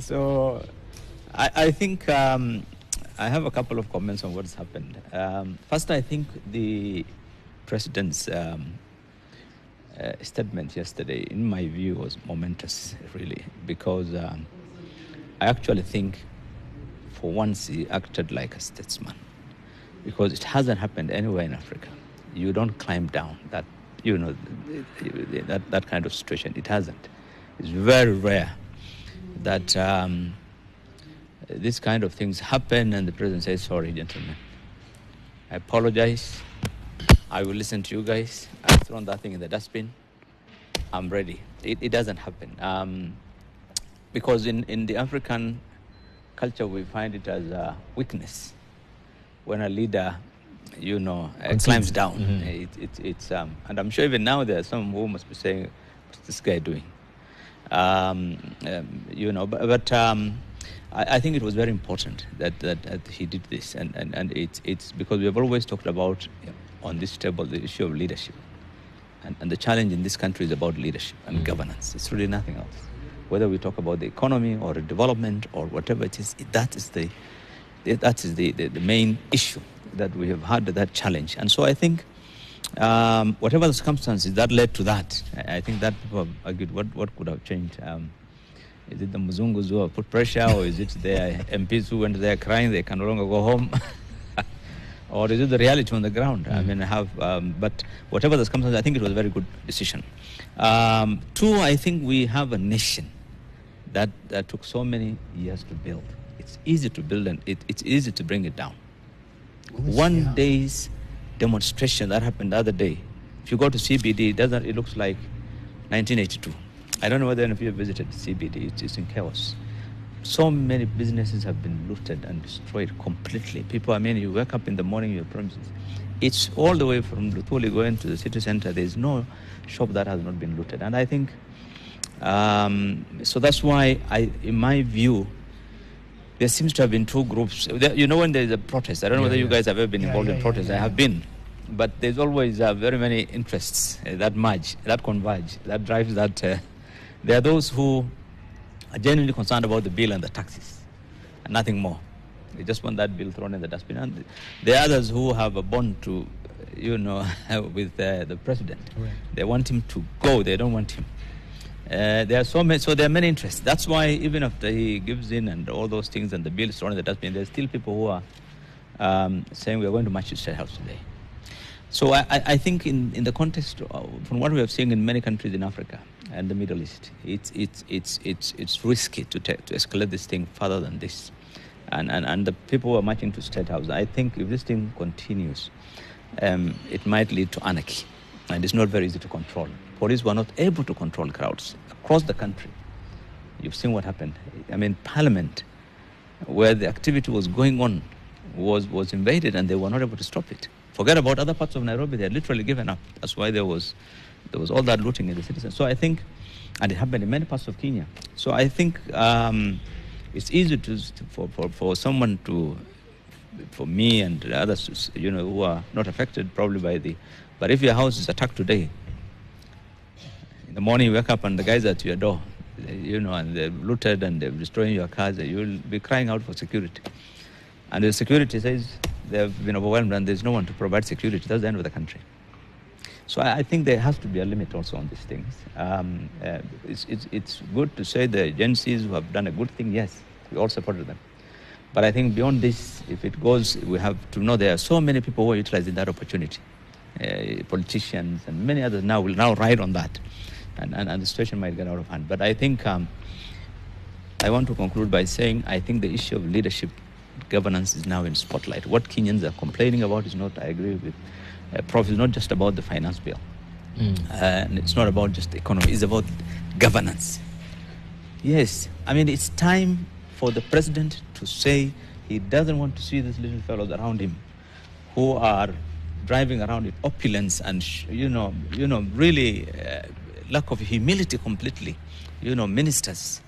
So I think I have a couple of comments on what's happened. First, I think the president's statement yesterday, in my view, was momentous, really, because I actually think for once he acted like a statesman, because it hasn't happened anywhere in Africa. You don't climb down that, that kind of situation. It hasn't. It's very rare that this kind of things happen and the president says, sorry, gentlemen, I apologize. I will listen to you guys. I've thrown that thing in the dustbin. I'm ready. It doesn't happen. Because in the African culture, we find it as a weakness when a leader, climbs down. Mm-hmm. It's and I'm sure even now there are some who must be saying, what's this guy doing? I think it was very important that he did this, and it's because we have always talked about on this table the issue of leadership, and the challenge in this country is about leadership and governance. It's really nothing else. Whether we talk about the economy or development or whatever it is, that is the main issue that we have had, that challenge. And so I think whatever the circumstances that led to that, I think that people have argued what could have changed. Is it the Muzungus who have put pressure, or is it the MPs who went there crying they can no longer go home? Or is it the reality on the ground? But whatever the circumstances, I think it was a very good decision. Two, I think we have a nation that took so many years to build. It's easy to build and it's easy to bring it down. One day's demonstration that happened the other day, if you go to CBD, it looks like 1982. I don't know whether any of you have visited CBD. It's in chaos. So many businesses have been looted and destroyed completely. You wake up in the morning, your premises. It's all the way from Luthuli going to the city center. There's no shop that has not been looted. And I think, so that's why in my view, there seems to have been two groups. When there's a protest, I don't know whether you guys have ever been involved in protests. I have been. But there's always very many interests that merge, that converge, that drives that. There are those who are genuinely concerned about the bill and the taxes, and nothing more. They just want that bill thrown in the dustbin. And there are others who have a bond to, with the president. Right. They want him to go. They don't want him. There are many interests. That's why even after he gives in and all those things and the bill is thrown in the dustbin, there's still people who are saying we are going to march to State House today. So I think in the context from what we have seen in many countries in Africa and the Middle East, it's risky to escalate this thing further than this, and the people who are marching to State House, I think if this thing continues, it might lead to anarchy, and it's not very easy to control. Police were not able to control crowds across the country. You've seen what happened. Parliament, where the activity was going on, was invaded, and they were not able to stop it. Forget about other parts of Nairobi; they had literally given up. That's why there was all that looting in the citizens. So I think, and it happened in many parts of Kenya. So I think it's easy for someone for me and others, who are not affected probably by but if your house is attacked today, in the morning you wake up and the guys are at your door, and they've looted and they're destroying your cars, you'll be crying out for security. And the security says they've been overwhelmed and there's no one to provide security. That's the end of the country. So I think there has to be a limit also on these things. It's good to say the agencies who have done a good thing, yes, we all supported them. But I think beyond this, if it goes, we have to know there are so many people who are utilizing that opportunity. Politicians and many others will now ride on that. And the situation might get out of hand. But I think I want to conclude by saying I think the issue of leadership governance is now in spotlight. What Kenyans are complaining about is not, I agree with Prof, it's not just about the finance bill. And it's not about just the economy, it's about governance. Yes, it's time for the president to say he doesn't want to see these little fellows around him who are driving around in opulence and, really lack of humility completely, ministers.